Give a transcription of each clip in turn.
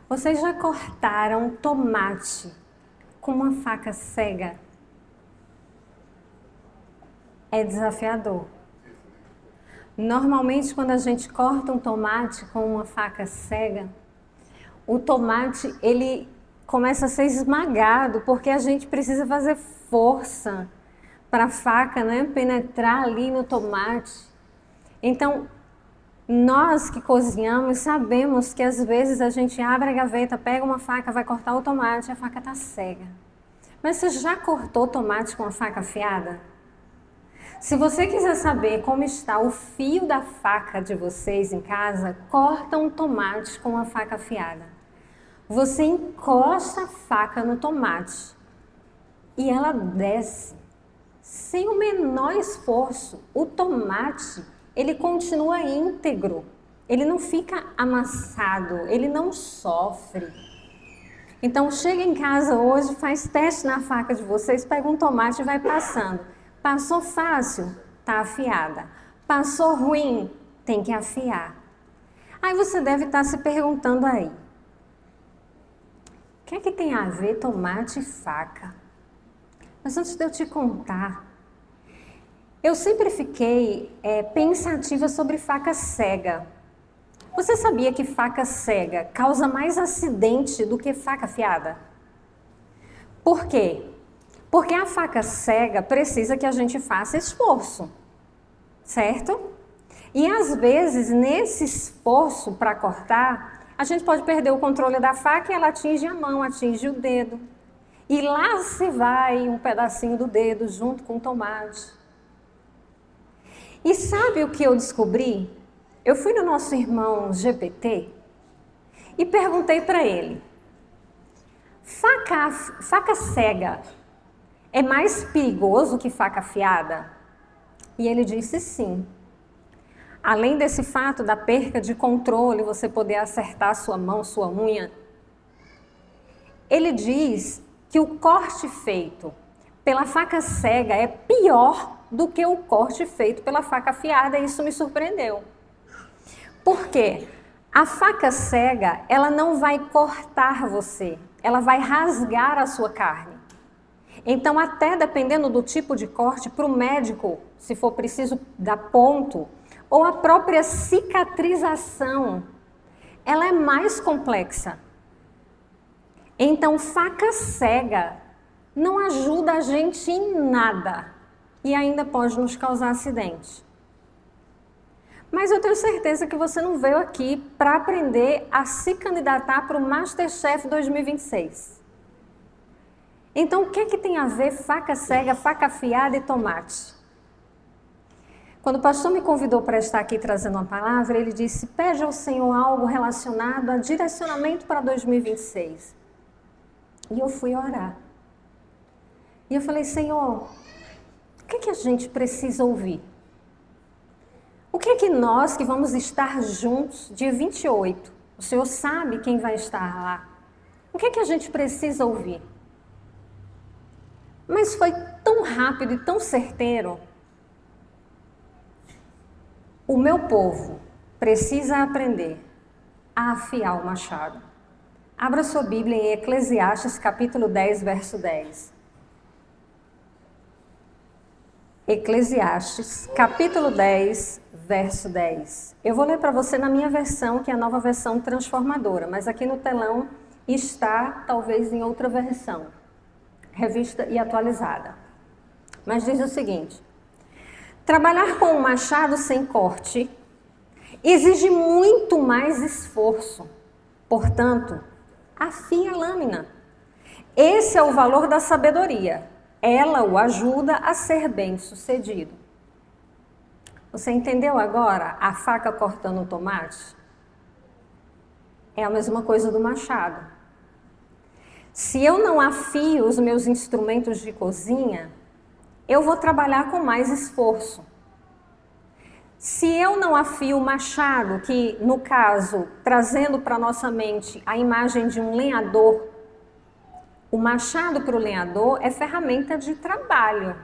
Vocês já cortaram tomate com uma faca cega? É desafiador. Normalmente, quando a gente corta um tomate com uma faca cega, o tomate ele começa a ser esmagado, porque a gente precisa fazer força para a faca, né, penetrar ali no tomate. Então, nós que cozinhamos sabemos que às vezes a gente abre a gaveta, pega uma faca, vai cortar o tomate, a faca está cega. Mas você já cortou tomate com a faca afiada? Se você quiser saber como está o fio da faca de vocês em casa, corta um tomate com a faca afiada. Você encosta a faca no tomate e ela desce sem o menor esforço. O tomate, ele continua íntegro, ele não fica amassado, ele não sofre. Então chega em casa hoje, faz teste na faca de vocês, pega um tomate e vai passando. Passou fácil, tá afiada. Passou ruim, tem que afiar. Aí você deve estar se perguntando aí, o que é que tem a ver tomate e faca? Mas antes de eu te contar, eu sempre fiquei pensativa sobre faca cega. Você sabia que faca cega causa mais acidente do que faca afiada? Por quê? Porque a faca cega precisa que a gente faça esforço, certo? E às vezes, nesse esforço para cortar, a gente pode perder o controle da faca e ela atinge a mão, atinge o dedo. E lá se vai um pedacinho do dedo junto com o tomate. E sabe o que eu descobri? Eu fui no nosso irmão GPT e perguntei para ele, faca cega é mais perigoso que faca afiada? E ele disse sim. Além desse fato da perca de controle, você poder acertar sua mão, sua unha, ele diz que o corte feito pela faca cega é pior do que o corte feito pela faca afiada, e isso me surpreendeu. Por quê? A faca cega, ela não vai cortar você, ela vai rasgar a sua carne. Então, até dependendo do tipo de corte, para o médico, se for preciso dar ponto, ou a própria cicatrização, ela é mais complexa. Então, faca cega não ajuda a gente em nada e ainda pode nos causar acidente. Mas eu tenho certeza que você não veio aqui para aprender a se candidatar para o Masterchef 2026. Então, o que é que tem a ver faca cega, faca afiada e tomate? Quando o pastor me convidou para estar aqui trazendo uma palavra, ele disse, pede ao Senhor algo relacionado a direcionamento para 2026. E eu fui orar. E eu falei, Senhor, o que é que a gente precisa ouvir? O que é que nós que vamos estar juntos dia 28, o Senhor sabe quem vai estar lá, o que é que a gente precisa ouvir? Mas foi tão rápido e tão certeiro. O meu povo precisa aprender a afiar o machado. Abra sua Bíblia em Eclesiastes capítulo 10, verso 10. Eclesiastes capítulo 10, verso 10. Eu vou ler para você na minha versão, que é a nova versão transformadora, mas aqui no telão está talvez em outra versão, revista e atualizada. Mas diz o seguinte, trabalhar com um machado sem corte exige muito mais esforço, portanto, afie a lâmina. Esse é o valor da sabedoria. Ela o ajuda a ser bem-sucedido. Você entendeu agora a faca cortando o tomate? É a mesma coisa do machado. Se eu não afio os meus instrumentos de cozinha, eu vou trabalhar com mais esforço. Se eu não afio o machado, que no caso, trazendo para nossa mente a imagem de um lenhador, o machado para o lenhador é ferramenta de trabalho.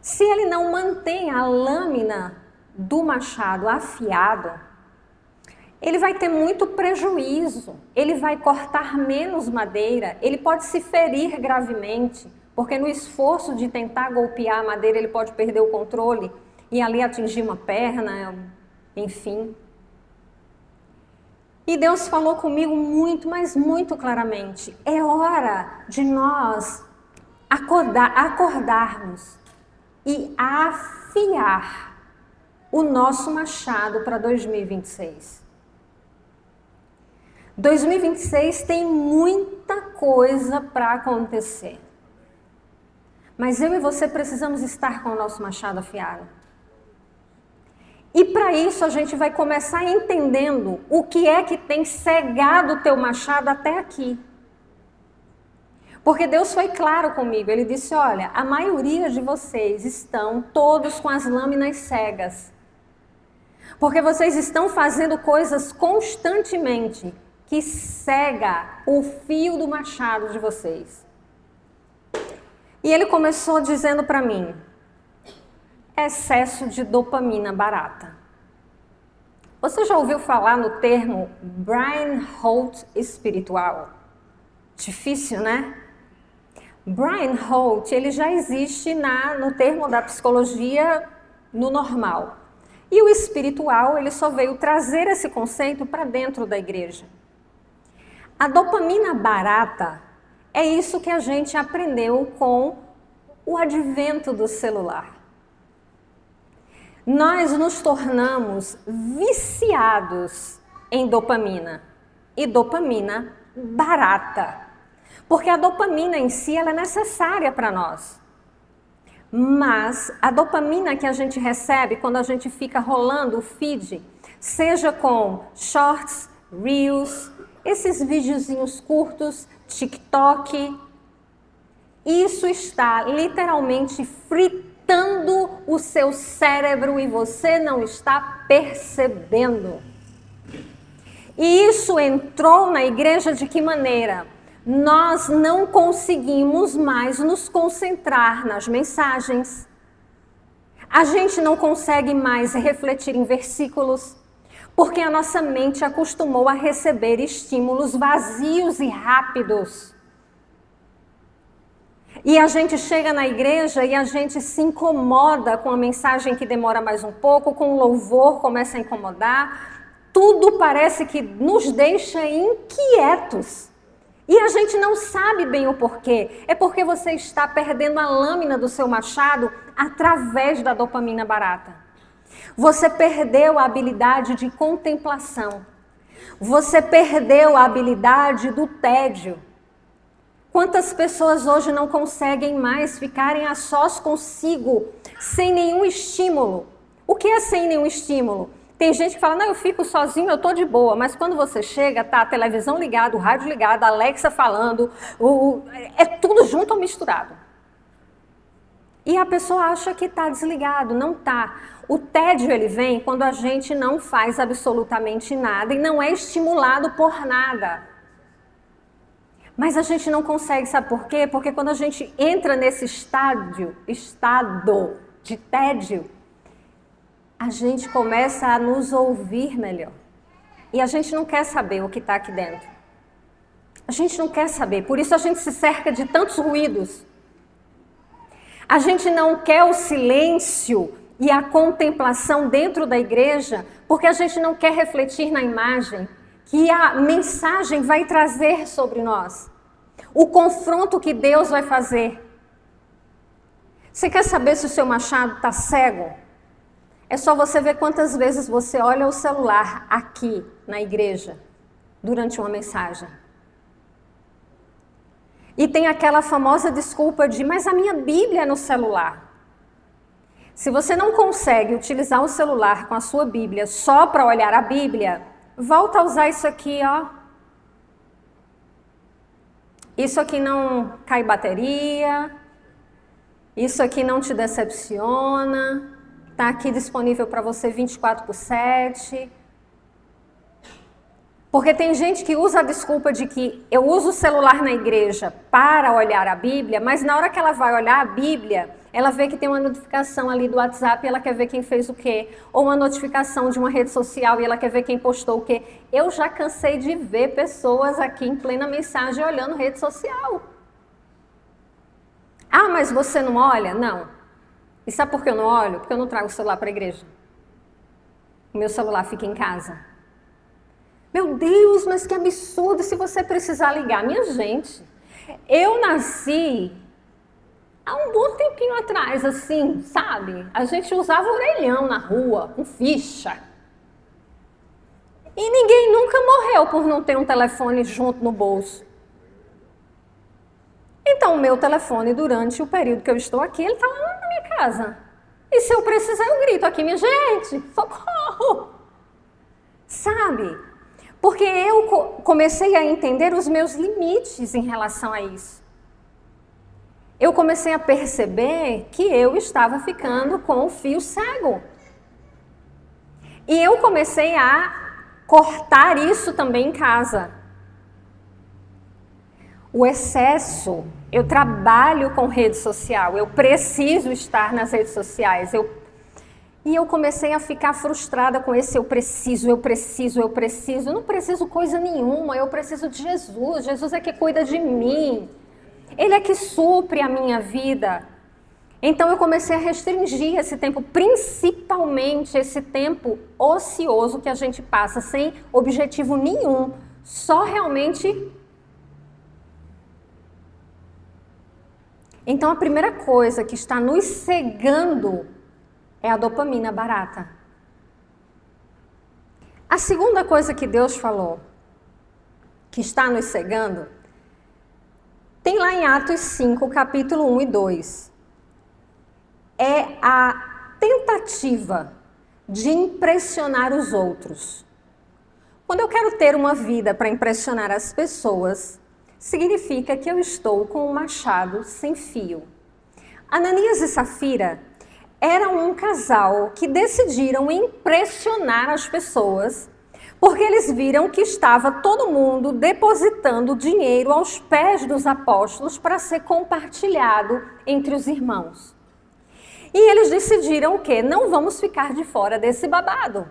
Se ele não mantém a lâmina do machado afiado, ele vai ter muito prejuízo, ele vai cortar menos madeira, ele pode se ferir gravemente, porque no esforço de tentar golpear a madeira ele pode perder o controle e ali atingir uma perna, enfim. E Deus falou comigo muito, mas muito claramente, é hora de nós acordarmos e afiar o nosso machado para 2026. 2026 tem muita coisa para acontecer. Mas eu e você precisamos estar com o nosso machado afiado. E para isso a gente vai começar entendendo o que é que tem cegado o teu machado até aqui. Porque Deus foi claro comigo, Ele disse, olha, a maioria de vocês estão todos com as lâminas cegas. Porque vocês estão fazendo coisas constantemente que cega o fio do machado de vocês. E Ele começou dizendo para mim, excesso de dopamina barata. Você já ouviu falar no termo Brian Holt espiritual? Difícil, né? Brian Holt, ele já existe no termo da psicologia no normal. E o espiritual, ele só veio trazer esse conceito para dentro da igreja. A dopamina barata é isso que a gente aprendeu com o advento do celular. Nós nos tornamos viciados em dopamina. E dopamina barata. Porque a dopamina em si ela é necessária para nós. Mas a dopamina que a gente recebe quando a gente fica rolando o feed, seja com shorts, reels, esses videozinhos curtos, TikTok, isso está literalmente fritando o seu cérebro e você não está percebendo. E isso entrou na igreja de que maneira? Nós não conseguimos mais nos concentrar nas mensagens. A gente não consegue mais refletir em versículos, porque a nossa mente acostumou a receber estímulos vazios e rápidos. E a gente chega na igreja e a gente se incomoda com a mensagem que demora mais um pouco, com o louvor começa a incomodar. Tudo parece que nos deixa inquietos. E a gente não sabe bem o porquê. É porque você está perdendo a lâmina do seu machado através da dopamina barata. Você perdeu a habilidade de contemplação. Você perdeu a habilidade do tédio. Quantas pessoas hoje não conseguem mais ficarem a sós consigo, sem nenhum estímulo? O que é sem nenhum estímulo? Tem gente que fala, não, eu fico sozinho, eu tô de boa. Mas quando você chega, tá a televisão ligada, o rádio ligado, a Alexa falando, é tudo junto ou misturado. E a pessoa acha que tá desligado, não tá. O tédio, ele vem quando a gente não faz absolutamente nada e não é estimulado por nada. Mas a gente não consegue, sabe por quê? Porque quando a gente entra nesse estado de tédio, a gente começa a nos ouvir melhor. E a gente não quer saber o que está aqui dentro. A gente não quer saber, por isso a gente se cerca de tantos ruídos. A gente não quer o silêncio e a contemplação dentro da igreja, porque a gente não quer refletir na imagem que a mensagem vai trazer sobre nós. O confronto que Deus vai fazer. Você quer saber se o seu machado está cego? É só você ver quantas vezes você olha o celular aqui na igreja, durante uma mensagem. E tem aquela famosa desculpa de, mas a minha Bíblia é no celular. Se você não consegue utilizar o celular com a sua Bíblia só para olhar a Bíblia, volta a usar isso aqui, ó. Isso aqui não cai bateria, isso aqui não te decepciona. Está aqui disponível para você 24/7. Porque tem gente que usa a desculpa de que eu uso o celular na igreja para olhar a Bíblia, mas na hora que ela vai olhar a Bíblia, Ela vê que tem uma notificação ali do WhatsApp e ela quer ver quem fez o quê. Ou uma notificação de uma rede social e ela quer ver quem postou o quê. Eu já cansei de ver pessoas aqui em plena mensagem olhando rede social. Ah, mas você não olha? Não. E sabe por que eu não olho? Porque eu não trago o celular para a igreja. O meu celular fica em casa. Meu Deus, mas que absurdo se você precisar ligar. Minha gente, eu nasci há um bom tempinho atrás, assim, sabe? A gente usava orelhão na rua, com ficha. E ninguém nunca morreu por não ter um telefone junto no bolso. Então, o meu telefone, durante o período que eu estou aqui, ele está lá na minha casa. E se eu precisar, eu grito aqui, minha gente, socorro! Sabe? Porque eu comecei a entender os meus limites em relação a isso. Eu comecei a perceber que eu estava ficando com o fio cego. E eu comecei a cortar isso também em casa. O excesso, eu trabalho com rede social, eu preciso estar nas redes sociais. E eu comecei a ficar frustrada com esse eu preciso. Eu não preciso coisa nenhuma, eu preciso de Jesus. Jesus é que cuida de mim. Ele é que supre a minha vida. Então eu comecei a restringir esse tempo, principalmente esse tempo ocioso que a gente passa sem objetivo nenhum, só realmente. Então a primeira coisa que está nos cegando é a dopamina barata. A segunda coisa que Deus falou, que está nos cegando, tem lá em Atos 5, capítulo 1 e 2. É a tentativa de impressionar os outros. Quando eu quero ter uma vida para impressionar as pessoas, significa que eu estou com um machado sem fio. Ananias e Safira eram um casal que decidiram impressionar as pessoas, porque eles viram que estava todo mundo depositando dinheiro aos pés dos apóstolos para ser compartilhado entre os irmãos. E eles decidiram o quê? Não vamos ficar de fora desse babado.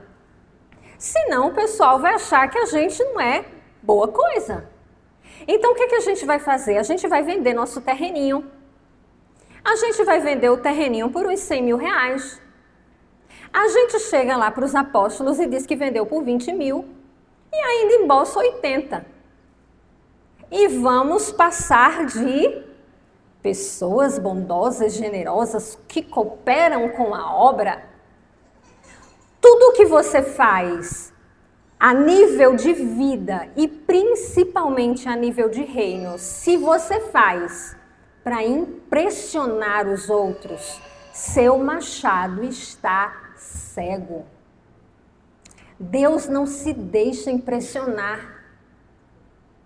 Senão o pessoal vai achar que a gente não é boa coisa. Então o que a gente vai fazer? A gente vai vender nosso terreninho. A gente vai vender o terreninho por uns 100 mil reais. A gente chega lá para os apóstolos e diz que vendeu por 20 mil e ainda embolsa 80. E vamos passar de pessoas bondosas, generosas, que cooperam com a obra. Tudo que você faz a nível de vida e principalmente a nível de reino, se você faz para impressionar os outros, seu machado está cego. Deus não se deixa impressionar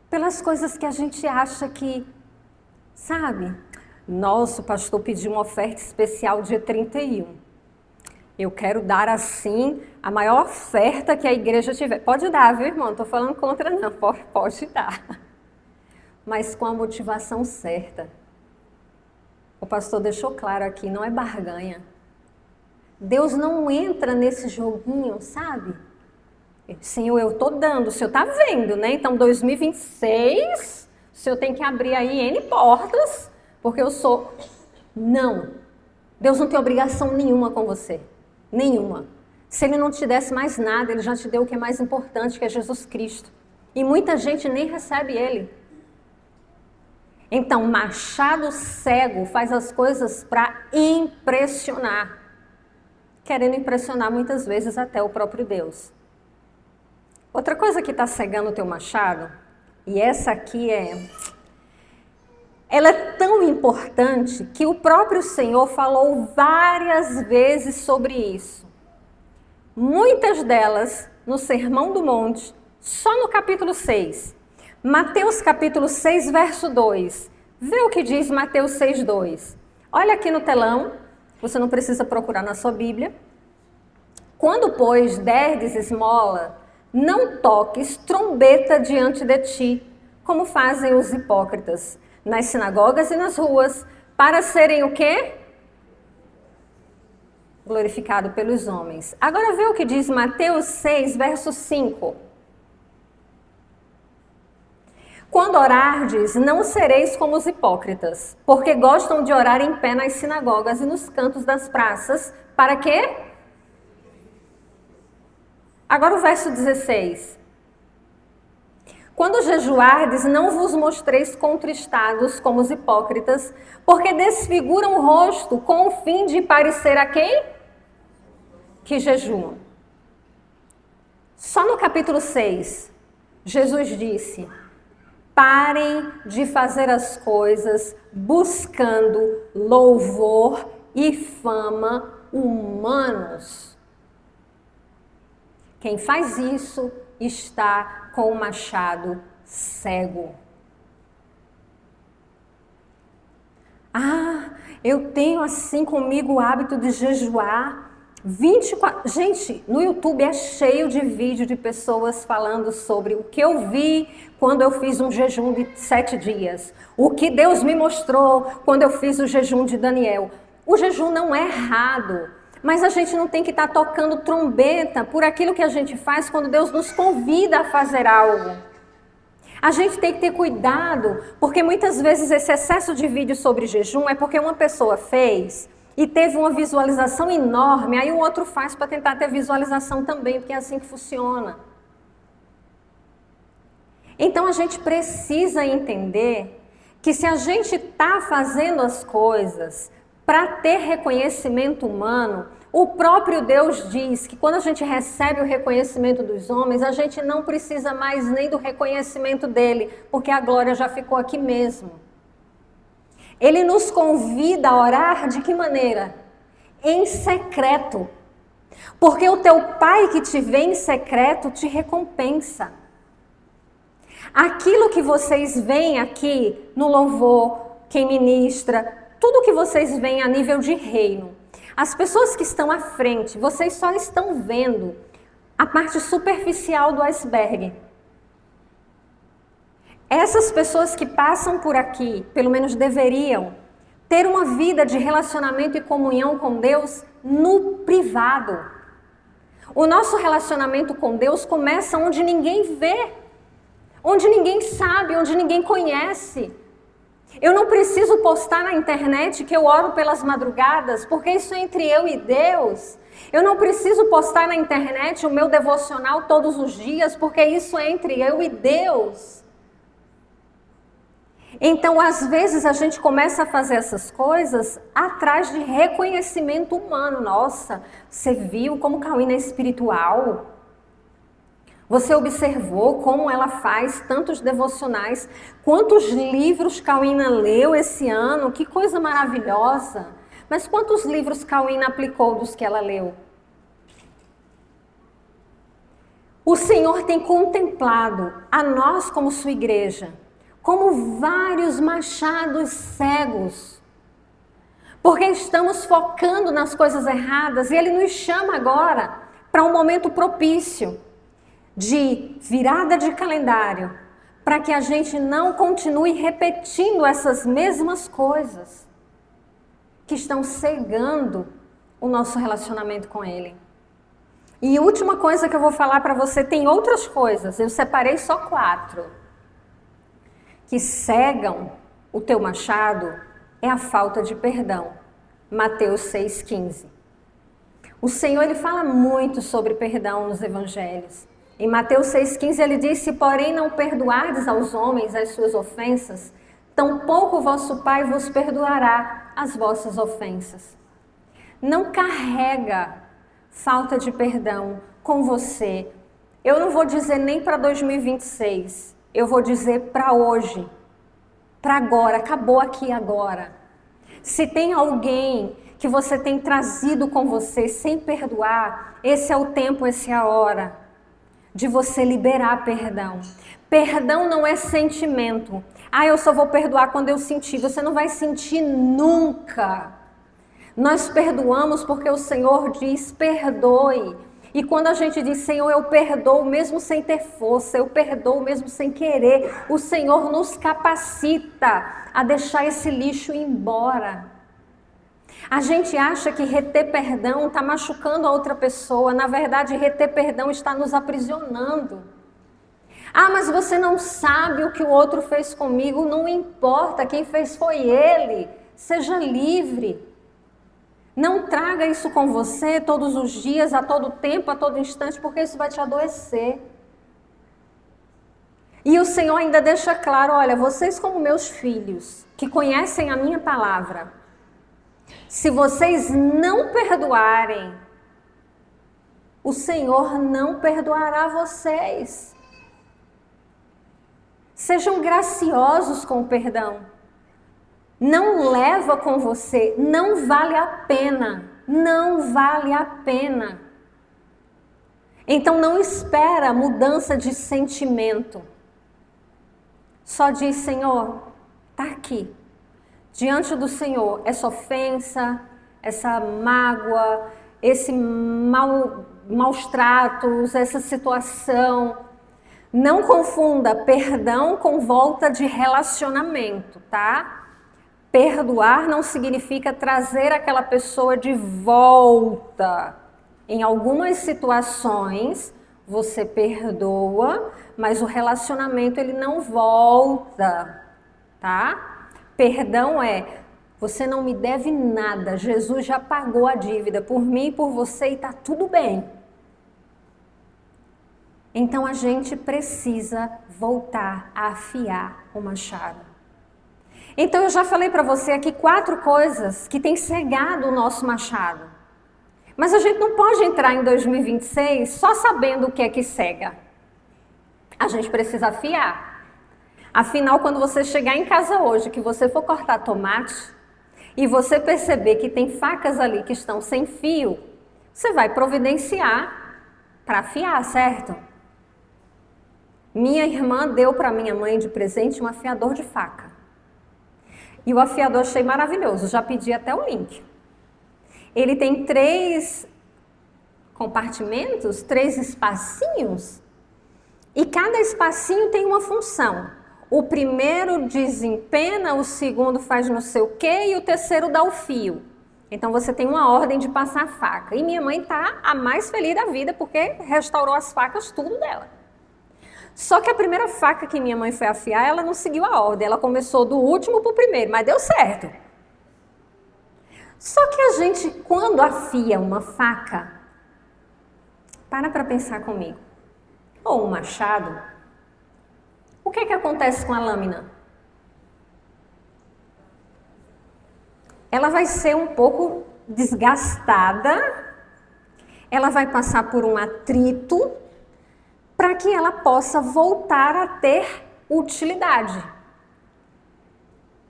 pelas coisas que a gente acha que, sabe? Nossa, o pastor pediu uma oferta especial dia 31. Eu quero dar assim a maior oferta que a igreja tiver. Pode dar, viu, irmão? Não estou falando contra, não. Pode dar. Mas com a motivação certa. O pastor deixou claro aqui, não é barganha. Deus não entra nesse joguinho, sabe? Senhor, eu estou dando, o Senhor está vendo, né? Então, 2026, o Senhor tem que abrir aí N portas, porque eu sou... Não. Deus não tem obrigação nenhuma com você. Nenhuma. Se Ele não te desse mais nada, Ele já te deu o que é mais importante, que é Jesus Cristo. E muita gente nem recebe Ele. Então, machado cego faz as coisas para impressionar. Querendo impressionar muitas vezes até o próprio Deus. Outra coisa que está cegando o teu machado, e essa aqui ela é tão importante que o próprio Senhor falou várias vezes sobre isso. Muitas delas no Sermão do Monte, só no capítulo 6. Mateus capítulo 6, verso 2. Vê o que diz Mateus 6, 2. Olha aqui no telão, você não precisa procurar na sua Bíblia. Quando, pois, derdes esmola, não toques trombeta diante de ti, como fazem os hipócritas, nas sinagogas e nas ruas, para serem o quê? glorificado pelos homens. Agora vê o que diz Mateus 6, verso 5. Quando orardes, não sereis como os hipócritas, porque gostam de orar em pé nas sinagogas e nos cantos das praças. Para quê? Agora o verso 16. Quando jejuardes, não vos mostreis contristados como os hipócritas, porque desfiguram o rosto com o fim de parecer a quem? Que jejuam. Só no capítulo 6, Jesus disse: parem de fazer as coisas buscando louvor e fama humanos. Quem faz isso está com o machado cego. Ah, eu tenho assim comigo o hábito de jejuar 24... Gente, no YouTube é cheio de vídeo de pessoas falando sobre o que eu vi quando eu fiz um jejum de 7 dias. O que Deus me mostrou quando eu fiz o jejum de Daniel. O jejum não é errado, mas a gente não tem que estar tocando trombeta por aquilo que a gente faz quando Deus nos convida a fazer algo. A gente tem que ter cuidado, porque muitas vezes esse excesso de vídeo sobre jejum é porque uma pessoa fez e teve uma visualização enorme, aí o outro faz para tentar ter visualização também, porque é assim que funciona. Então a gente precisa entender que se a gente está fazendo as coisas para ter reconhecimento humano, o próprio Deus diz que quando a gente recebe o reconhecimento dos homens, a gente não precisa mais nem do reconhecimento dele, porque a glória já ficou aqui mesmo. Ele nos convida a orar de que maneira? Em secreto. Porque o teu pai que te vê em secreto te recompensa. Aquilo que vocês veem aqui no louvor, quem ministra, tudo que vocês veem a nível de reino, as pessoas que estão à frente, vocês só estão vendo a parte superficial do iceberg. Essas pessoas que passam por aqui, pelo menos deveriam, ter uma vida de relacionamento e comunhão com Deus no privado. O nosso relacionamento com Deus começa onde ninguém vê, onde ninguém sabe, onde ninguém conhece. Eu não preciso postar na internet que eu oro pelas madrugadas, porque isso é entre eu e Deus. Eu não preciso postar na internet o meu devocional todos os dias, porque isso é entre eu e Deus. Então, às vezes, a gente começa a fazer essas coisas atrás de reconhecimento humano. Nossa, você viu como Cauína é espiritual? Você observou como ela faz tantos devocionais? Quantos livros Cauína leu esse ano? Que coisa maravilhosa! Mas quantos livros Cauína aplicou dos que ela leu? O Senhor tem contemplado a nós como sua igreja como vários machados cegos, porque estamos focando nas coisas erradas e Ele nos chama agora para um momento propício de virada de calendário, para que a gente não continue repetindo essas mesmas coisas que estão cegando o nosso relacionamento com Ele. E a última coisa que eu vou falar para você, tem outras coisas, eu separei só 4. Que cegam o teu machado é a falta de perdão. Mateus 6,15. O Senhor ele fala muito sobre perdão nos evangelhos. Em Mateus 6,15 ele diz: se porém não perdoardes aos homens as suas ofensas, tampouco o vosso Pai vos perdoará as vossas ofensas. Não carrega falta de perdão com você. Eu não vou dizer nem para 2026. Eu vou dizer para hoje, para agora, acabou aqui agora. Se tem alguém que você tem trazido com você sem perdoar, esse é o tempo, essa é a hora de você liberar perdão. Perdão não é sentimento. Ah, eu só vou perdoar quando eu sentir. Você não vai sentir nunca. Nós perdoamos porque o Senhor diz: perdoe. E quando a gente diz: Senhor, eu perdoo mesmo sem ter força, eu perdoo mesmo sem querer, o Senhor nos capacita a deixar esse lixo ir embora. A gente acha que reter perdão está machucando a outra pessoa. Na verdade, reter perdão está nos aprisionando. Ah, mas você não sabe o que o outro fez comigo. Não importa, quem fez foi ele. Seja livre. Não traga isso com você todos os dias, a todo tempo, a todo instante, porque isso vai te adoecer. E o Senhor ainda deixa claro, olha, vocês como meus filhos, que conhecem a minha palavra, se vocês não perdoarem, o Senhor não perdoará vocês. Sejam graciosos com o perdão. Não leva com você, não vale a pena, não vale a pena. Então não espera mudança de sentimento. Só diz, Senhor, está aqui. Diante do Senhor, essa ofensa, essa mágoa, esse maus tratos, essa situação. Não confunda perdão com volta de relacionamento, tá? Perdoar não significa trazer aquela pessoa de volta. Em algumas situações, você perdoa, mas o relacionamento ele não volta, tá? Perdão é, você não me deve nada, Jesus já pagou a dívida por mim e por você e tá tudo bem. Então a gente precisa voltar a afiar o machado. Então eu já falei para você aqui 4 coisas que têm cegado o nosso machado. Mas a gente não pode entrar em 2026 só sabendo o que é que cega. A gente precisa afiar. Afinal, quando você chegar em casa hoje, que você for cortar tomate, e você perceber que tem facas ali que estão sem fio, você vai providenciar para afiar, certo? Minha irmã deu para minha mãe de presente um afiador de faca. E o afiador achei maravilhoso, já pedi até o link. Ele tem 3 compartimentos, 3 espacinhos, e cada espacinho tem uma função. O primeiro desempena, o segundo faz não sei o quê e o terceiro dá o fio. Então você tem uma ordem de passar a faca. E minha mãe tá a mais feliz da vida porque restaurou as facas tudo dela. Só que a primeira faca que minha mãe foi afiar, ela não seguiu a ordem. Ela começou do último para o primeiro, mas deu certo. Só que a gente, quando afia uma faca, para pensar comigo, ou um machado, o que acontece com a lâmina? Ela vai ser um pouco desgastada, ela vai passar por um atrito, para que ela possa voltar a ter utilidade.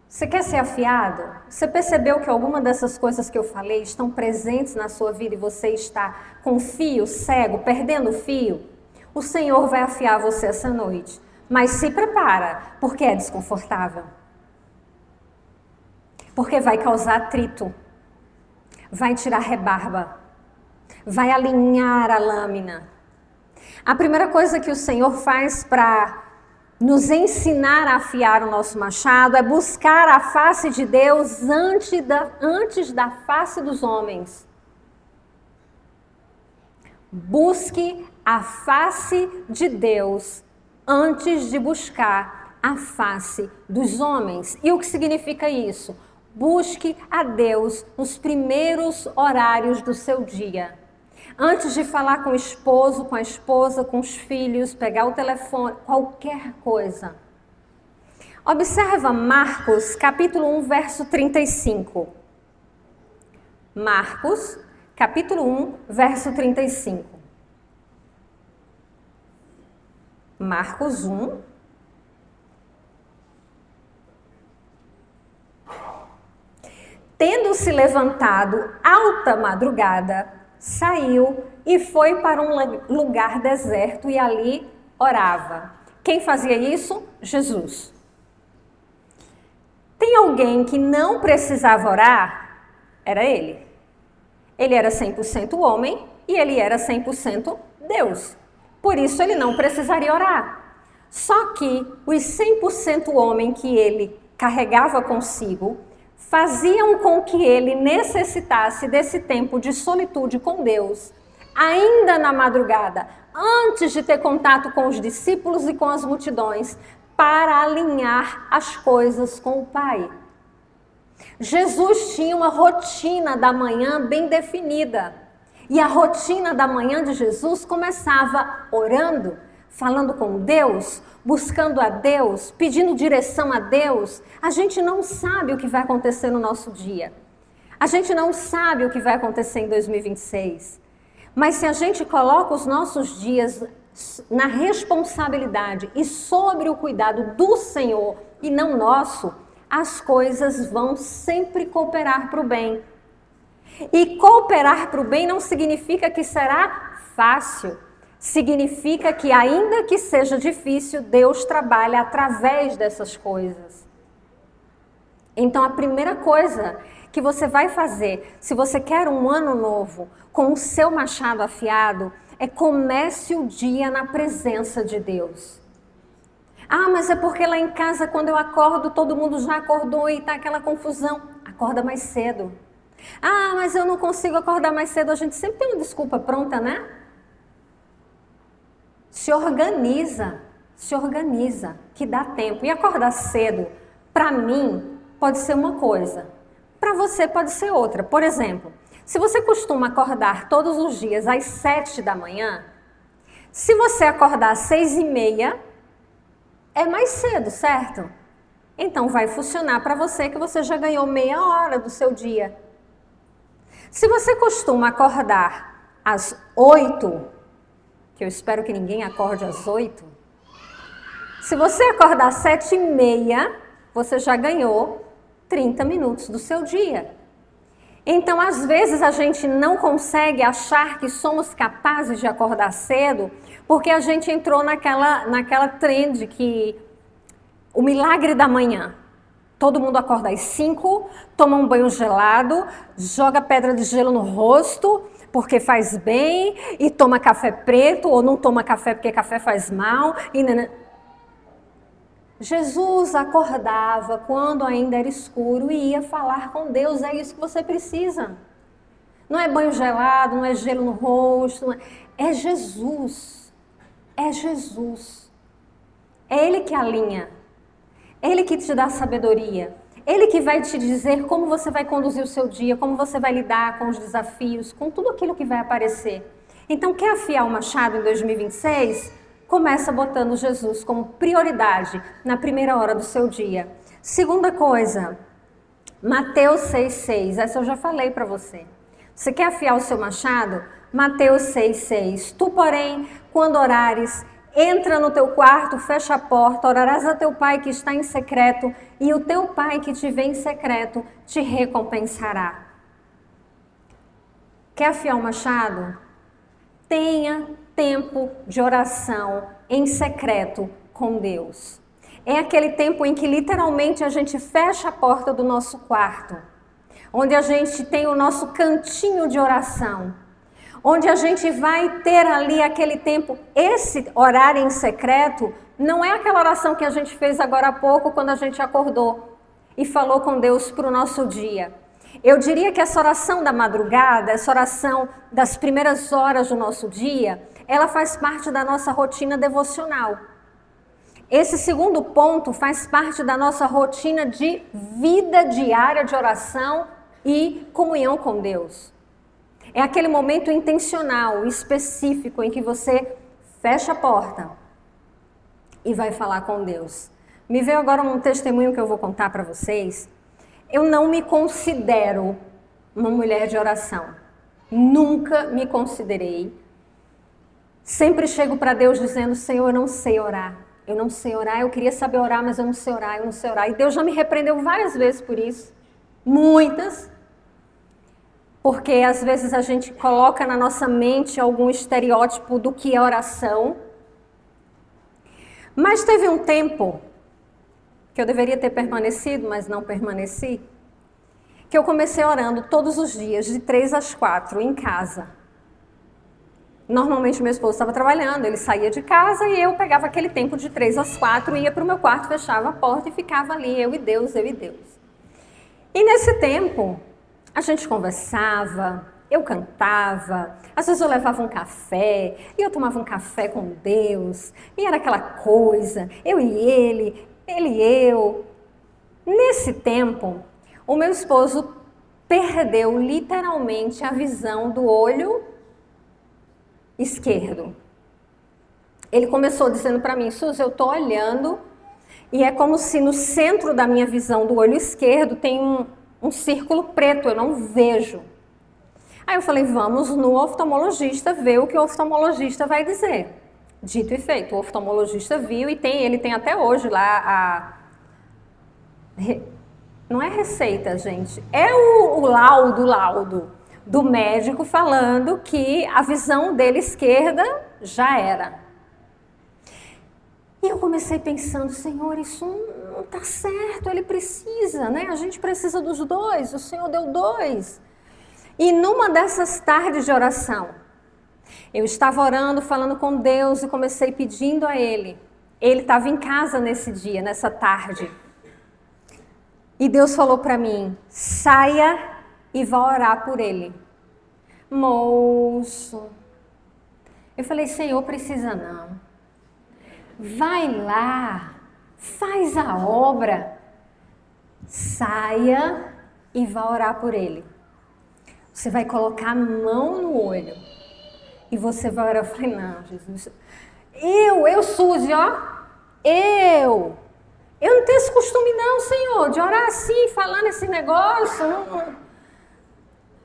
Você quer ser afiado? Você percebeu que alguma dessas coisas que eu falei estão presentes na sua vida e você está com fio cego, perdendo o fio? O Senhor vai afiar você essa noite. Mas se prepara, porque é desconfortável. Porque vai causar atrito. Vai tirar rebarba. Vai alinhar a lâmina. A primeira coisa que o Senhor faz para nos ensinar a afiar o nosso machado é buscar a face de Deus antes da face dos homens. Busque a face de Deus antes de buscar a face dos homens. E o que significa isso? Busque a Deus nos primeiros horários do seu dia. Antes de falar com o esposo, com a esposa, com os filhos, pegar o telefone, qualquer coisa. Observa Marcos, capítulo 1, verso 35. Marcos, capítulo 1, verso 35. Marcos 1. Tendo-se levantado alta madrugada, saiu e foi para um lugar deserto e ali orava. Quem fazia isso? Jesus. Tem alguém que não precisava orar? Era ele. Ele era 100% homem e ele era 100% Deus. Por isso ele não precisaria orar. Só que os 100% homem que ele carregava consigo faziam com que ele necessitasse desse tempo de solitude com Deus, ainda na madrugada, antes de ter contato com os discípulos e com as multidões, para alinhar as coisas com o Pai. Jesus tinha uma rotina da manhã bem definida. E a rotina da manhã de Jesus começava orando, falando com Deus, buscando a Deus, pedindo direção a Deus. A gente não sabe o que vai acontecer no nosso dia. A gente não sabe o que vai acontecer em 2026. Mas se a gente coloca os nossos dias na responsabilidade e sobre o cuidado do Senhor e não nosso, as coisas vão sempre cooperar para o bem. E cooperar para o bem não significa que será fácil. Significa que, ainda que seja difícil, Deus trabalha através dessas coisas. Então, a primeira coisa que você vai fazer, se você quer um ano novo com o seu machado afiado, é comece o dia na presença de Deus. Ah, mas é porque lá em casa, quando eu acordo, todo mundo já acordou e está aquela confusão. Acorda mais cedo. Ah, mas eu não consigo acordar mais cedo. A gente sempre tem uma desculpa pronta, né? Se organiza, que dá tempo. E acordar cedo, para mim, pode ser uma coisa. Para você pode ser outra. Por exemplo, se você costuma acordar todos os dias às 7 da manhã, se você acordar às 6h30, é mais cedo, certo? Então vai funcionar para você que você já ganhou meia hora do seu dia. Se você costuma acordar às 8, que eu espero que ninguém acorde às 8, se você acordar às 7h30, você já ganhou 30 minutos do seu dia. Então, às vezes, a gente não consegue achar que somos capazes de acordar cedo, porque a gente entrou naquela trend que o milagre da manhã. Todo mundo acorda às 5, toma um banho gelado, joga pedra de gelo no rosto, porque faz bem, e toma café preto, ou não toma café porque café faz mal. Jesus acordava quando ainda era escuro e ia falar com Deus. É isso que você precisa. Não é banho gelado, não é gelo no rosto. É Jesus. É Jesus. É Ele que alinha. É Ele que te dá sabedoria. Ele que vai te dizer como você vai conduzir o seu dia, como você vai lidar com os desafios, com tudo aquilo que vai aparecer. Então, quer afiar o machado em 2026? Começa botando Jesus como prioridade na primeira hora do seu dia. Segunda coisa, Mateus 6,6. Essa eu já falei para você. Você quer afiar o seu machado? Mateus 6,6. Tu, porém, quando orares, entra no teu quarto, fecha a porta, orarás a teu pai que está em secreto, e o teu pai que te vê em secreto te recompensará. Quer afiar o machado? Tenha tempo de oração em secreto com Deus. É aquele tempo em que literalmente a gente fecha a porta do nosso quarto, onde a gente tem o nosso cantinho de oração, onde a gente vai ter ali aquele tempo. Esse orar em secreto não é aquela oração que a gente fez agora há pouco quando a gente acordou e falou com Deus para o nosso dia. Eu diria que essa oração da madrugada, essa oração das primeiras horas do nosso dia, ela faz parte da nossa rotina devocional. Esse segundo ponto faz parte da nossa rotina de vida diária de oração e comunhão com Deus. É aquele momento intencional, específico, em que você fecha a porta e vai falar com Deus. Me veio agora um testemunho que eu vou contar para vocês. Eu não me considero uma mulher de oração. Nunca me considerei. Sempre chego para Deus dizendo: Senhor, eu não sei orar. Eu não sei orar, eu queria saber orar, mas eu não sei orar, eu não sei orar. E Deus já me repreendeu várias vezes por isso. Muitas. Porque às vezes a gente coloca na nossa mente algum estereótipo do que é oração. Mas teve um tempo que eu deveria ter permanecido, mas não permaneci, que eu comecei orando todos os dias, de 3 às 4, em casa. Normalmente meu esposo estava trabalhando, ele saía de casa e eu pegava aquele tempo de 3 às 4, ia para o meu quarto, fechava a porta e ficava ali, eu e Deus, eu e Deus. E nesse tempo, a gente conversava, eu cantava, às vezes eu levava um café, e eu tomava um café com Deus, e era aquela coisa, eu e ele e eu. Nesse tempo, o meu esposo perdeu literalmente a visão do olho esquerdo. Ele começou dizendo para mim, Suzy, eu tô olhando e é como se no centro da minha visão do olho esquerdo tem um círculo preto, eu não vejo. Aí eu falei, vamos no oftalmologista ver o que o oftalmologista vai dizer. Dito e feito, o oftalmologista viu e ele tem até hoje lá não é receita, gente, é o laudo do médico falando que a visão dele esquerda já era. E eu comecei pensando, Senhor, isso não está certo, ele precisa, né? A gente precisa dos dois, o Senhor deu 2. E numa dessas tardes de oração, eu estava orando, falando com Deus e comecei pedindo a Ele. Ele estava em casa nesse dia, nessa tarde. E Deus falou para mim, saia e vá orar por ele. Moço, eu falei, Senhor, precisa não. Vai lá, faz a obra, saia e vá orar por ele. Você vai colocar a mão no olho e você vai orar. Eu falei, não, Jesus, eu, Suzy, ó, eu não tenho esse costume não, Senhor, de orar assim, falar nesse negócio. Não.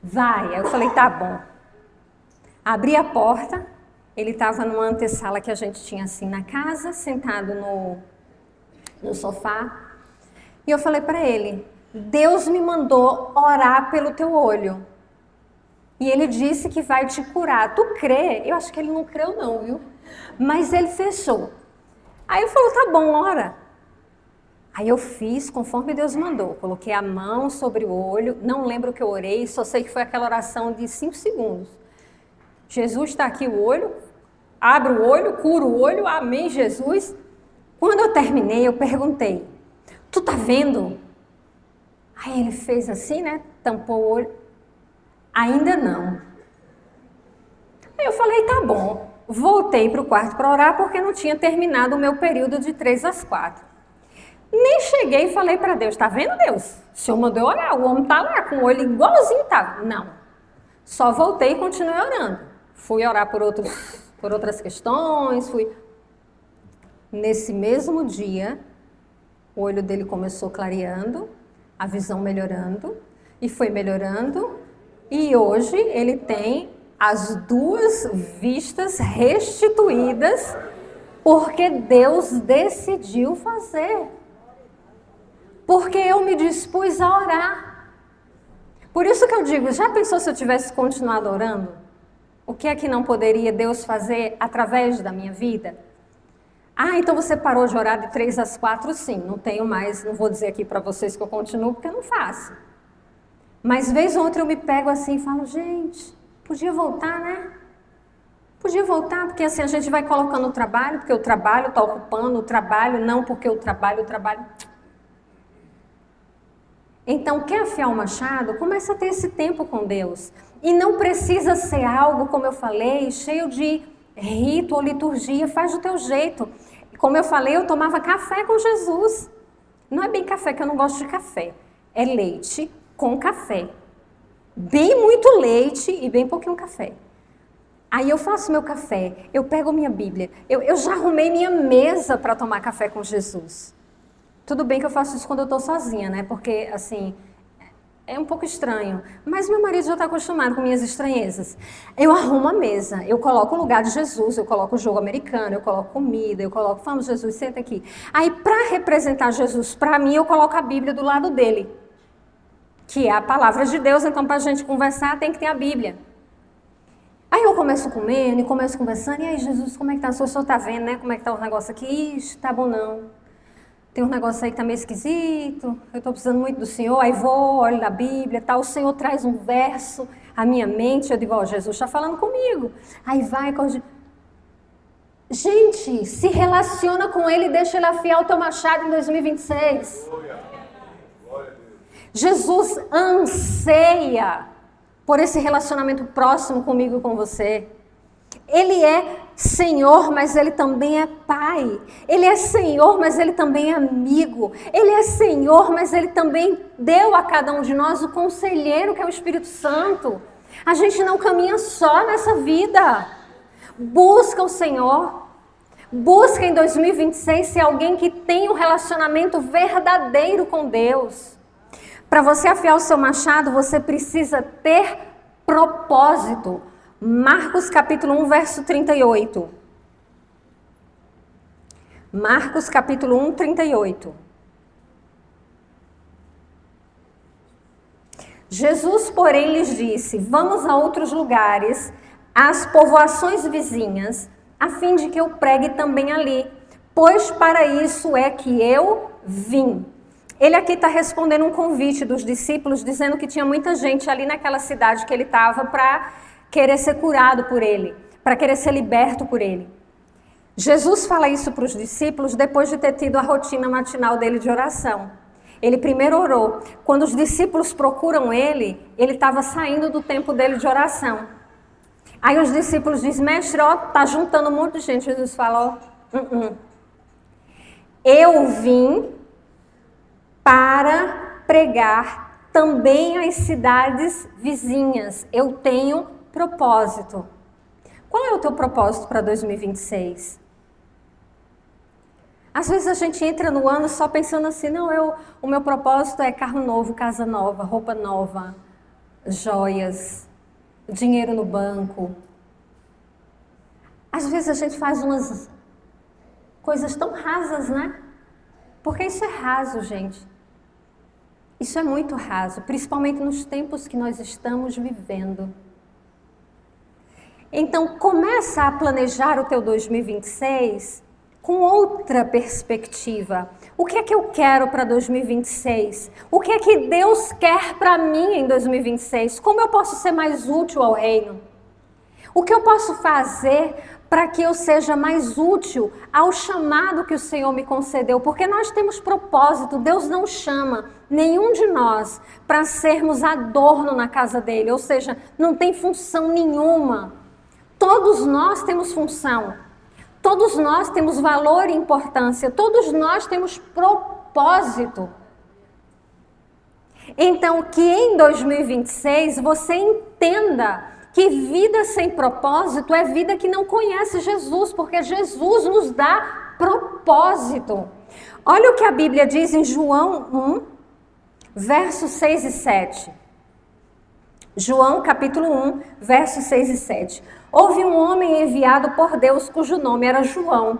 Vai. Aí eu falei, tá bom. Abri a porta, ele estava numa antessala que a gente tinha assim na casa, sentado no sofá. E eu falei para ele, Deus me mandou orar pelo teu olho. E ele disse que vai te curar. Tu crê? Eu acho que ele não creu não, viu? Mas ele fechou. Aí eu falei, tá bom, ora. Aí eu fiz conforme Deus mandou, coloquei a mão sobre o olho, não lembro o que eu orei, só sei que foi aquela oração de 5 segundos. Jesus está aqui o olho, abre o olho, cura o olho, amém Jesus. Quando eu terminei, eu perguntei, tu tá vendo? Aí ele fez assim, né, tampou o olho, ainda não. Aí eu falei, tá bom, voltei para o quarto para orar porque não tinha terminado o meu período de 3 às 4. Nem cheguei e falei para Deus, tá vendo Deus? O Senhor mandou orar, o homem tá lá com o olho igualzinho tá. Não, só voltei e continuei orando. Fui orar por outras questões, Nesse mesmo dia, o olho dele começou clareando, a visão melhorando, e foi melhorando, e hoje ele tem as 2 vistas restituídas, porque Deus decidiu fazer. Porque eu me dispus a orar. Por isso que eu digo, já pensou se eu tivesse continuado orando? O que é que não poderia Deus fazer através da minha vida? Ah, então você parou de orar de 3 às 4? Sim, não tenho mais, não vou dizer aqui para vocês que eu continuo, porque eu não faço. Mas vez ou outra eu me pego assim e falo, gente, podia voltar, né? Podia voltar, porque assim a gente vai colocando o trabalho, porque o trabalho está ocupando o trabalho, não porque o trabalho... Então, quer afiar o machado? Começa a ter esse tempo com Deus. E não precisa ser algo, como eu falei, cheio de rito ou liturgia, faz do teu jeito. Como eu falei, eu tomava café com Jesus. Não é bem café, que eu não gosto de café. É leite com café. Bem muito leite e bem pouquinho café. Aí eu faço meu café, eu pego minha Bíblia, eu já arrumei minha mesa para tomar café com Jesus. Tudo bem que eu faço isso quando eu estou sozinha, né? Porque, assim, é um pouco estranho. Mas meu marido já está acostumado com minhas estranhezas. Eu arrumo a mesa, eu coloco o lugar de Jesus, eu coloco o jogo americano, eu coloco comida, eu coloco, vamos Jesus, senta aqui. Aí, para representar Jesus para mim, eu coloco a Bíblia do lado dele. Que é a palavra de Deus, então para a gente conversar tem que ter a Bíblia. Aí eu começo comendo e começo conversando, e aí Jesus, como é que tá? O senhor tá vendo, né? Como é que tá o negócio aqui? Ixi, tá bom não. Tem um negócio aí que tá meio esquisito, eu tô precisando muito do Senhor, aí vou, olho na Bíblia, tá? O Senhor traz um verso à minha mente, eu digo, ó, Jesus está falando comigo. Aí vai, gente, se relaciona com Ele e deixa Ele afiar o teu machado em 2026. Jesus anseia por esse relacionamento próximo comigo e com você. Ele é Senhor, mas Ele também é Pai. Ele é Senhor, mas Ele também é amigo. Ele é Senhor, mas Ele também deu a cada um de nós o conselheiro, que é o Espírito Santo. A gente não caminha só nessa vida. Busca o Senhor. Busca em 2026 ser alguém que tem um relacionamento verdadeiro com Deus. Para você afiar o seu machado, você precisa ter propósito. Marcos capítulo 1, verso 38. Marcos capítulo 1, 38. Jesus, porém, lhes disse: vamos a outros lugares, às povoações vizinhas, a fim de que eu pregue também ali, pois para isso é que eu vim. Ele aqui está respondendo um convite dos discípulos, dizendo que tinha muita gente ali naquela cidade que ele estava para querer ser curado por ele, para querer ser liberto por ele. Jesus fala isso para os discípulos depois de ter tido a rotina matinal dele de oração. Ele primeiro orou. Quando os discípulos procuram ele estava saindo do tempo dele de oração. Aí os discípulos dizem: mestre, está juntando um monte de gente. Jesus fala: eu vim para pregar também às cidades vizinhas. Eu tenho propósito. Qual é o teu propósito para 2026? Às vezes a gente entra no ano só pensando assim: não, o meu propósito é carro novo, casa nova, roupa nova, joias, dinheiro no banco. Às vezes a gente faz umas coisas tão rasas, né? Porque isso é raso, gente. Isso é muito raso, principalmente nos tempos que nós estamos vivendo. Então, começa a planejar o teu 2026 com outra perspectiva. O que é que eu quero para 2026? O que é que Deus quer para mim em 2026? Como eu posso ser mais útil ao reino? O que eu posso fazer para que eu seja mais útil ao chamado que o Senhor me concedeu? Porque nós temos propósito. Deus não chama nenhum de nós para sermos adorno na casa dele, ou seja, não tem função nenhuma. Todos nós temos função, todos nós temos valor e importância, todos nós temos propósito. Então, que em 2026 você entenda que vida sem propósito é vida que não conhece Jesus, porque Jesus nos dá propósito. Olha o que a Bíblia diz em João 1, versos 6 e 7. João capítulo 1, versos 6 e 7. Houve um homem enviado por Deus cujo nome era João.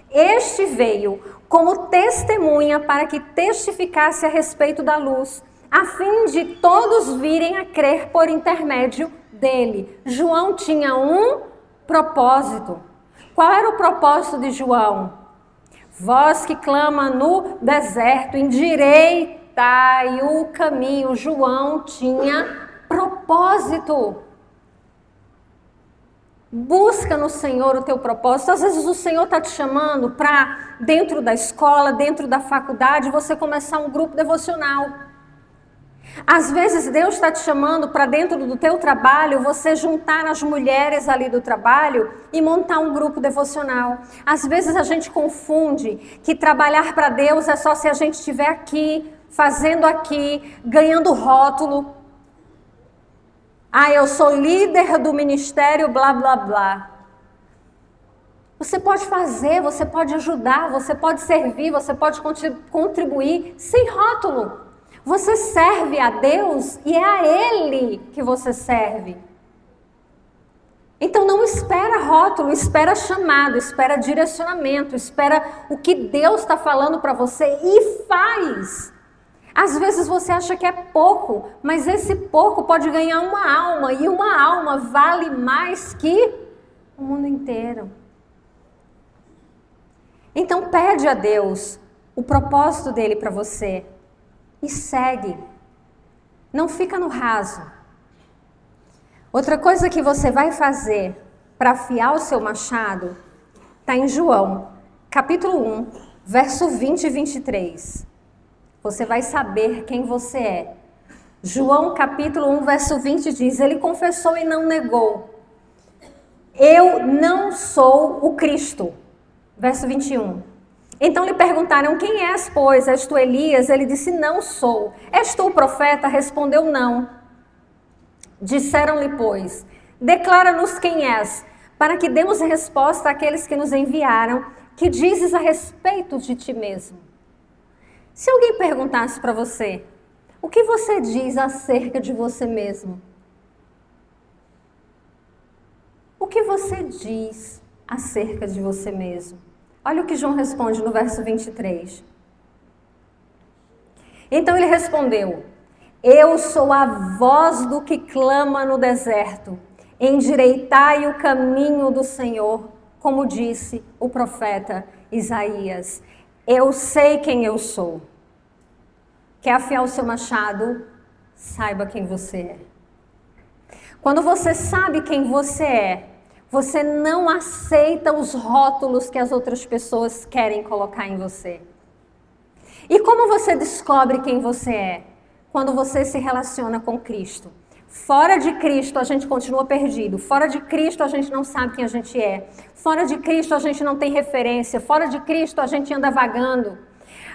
Este veio como testemunha para que testificasse a respeito da luz, a fim de todos virem a crer por intermédio dele. João tinha um propósito. Qual era o propósito de João? Voz que clama no deserto, endireitai o caminho. João tinha propósito. Busca no Senhor o teu propósito. Às vezes o Senhor está te chamando para, dentro da escola, dentro da faculdade, você começar um grupo devocional. Às vezes Deus está te chamando para, dentro do teu trabalho, você juntar as mulheres ali do trabalho e montar um grupo devocional. Às vezes a gente confunde que trabalhar para Deus é só se a gente estiver aqui, fazendo aqui, ganhando rótulo. Eu sou líder do ministério, blá, blá, blá. Você pode fazer, você pode ajudar, você pode servir, você pode contribuir sem rótulo. Você serve a Deus e é a Ele que você serve. Então não espera rótulo, espera chamado, espera direcionamento, espera o que Deus está falando para você e faz. Às vezes você acha que é pouco, mas esse pouco pode ganhar uma alma, e uma alma vale mais que o mundo inteiro. Então pede a Deus o propósito dele para você e segue. Não fica no raso. Outra coisa que você vai fazer para afiar o seu machado está em João, capítulo 1, verso 20 e 23. Você vai saber quem você é. João capítulo 1, verso 20 diz, ele confessou e não negou. Eu não sou o Cristo. Verso 21. Então lhe perguntaram, quem és, pois? És tu Elias? Ele disse, não sou. És tu o profeta? Respondeu, não. Disseram-lhe, pois, declara-nos quem és, para que demos resposta àqueles que nos enviaram, que dizes a respeito de ti mesmo. Se alguém perguntasse para você, o que você diz acerca de você mesmo? O que você diz acerca de você mesmo? Olha o que João responde no verso 23. Então ele respondeu, eu sou a voz do que clama no deserto, endireitai o caminho do Senhor, como disse o profeta Isaías. Eu sei quem eu sou. Quer afiar o seu machado? Saiba quem você é. Quando você sabe quem você é, você não aceita os rótulos que as outras pessoas querem colocar em você. E como você descobre quem você é? Quando você se relaciona com Cristo. Fora de Cristo a gente continua perdido. Fora de Cristo a gente não sabe quem a gente é. Fora de Cristo a gente não tem referência. Fora de Cristo a gente anda vagando.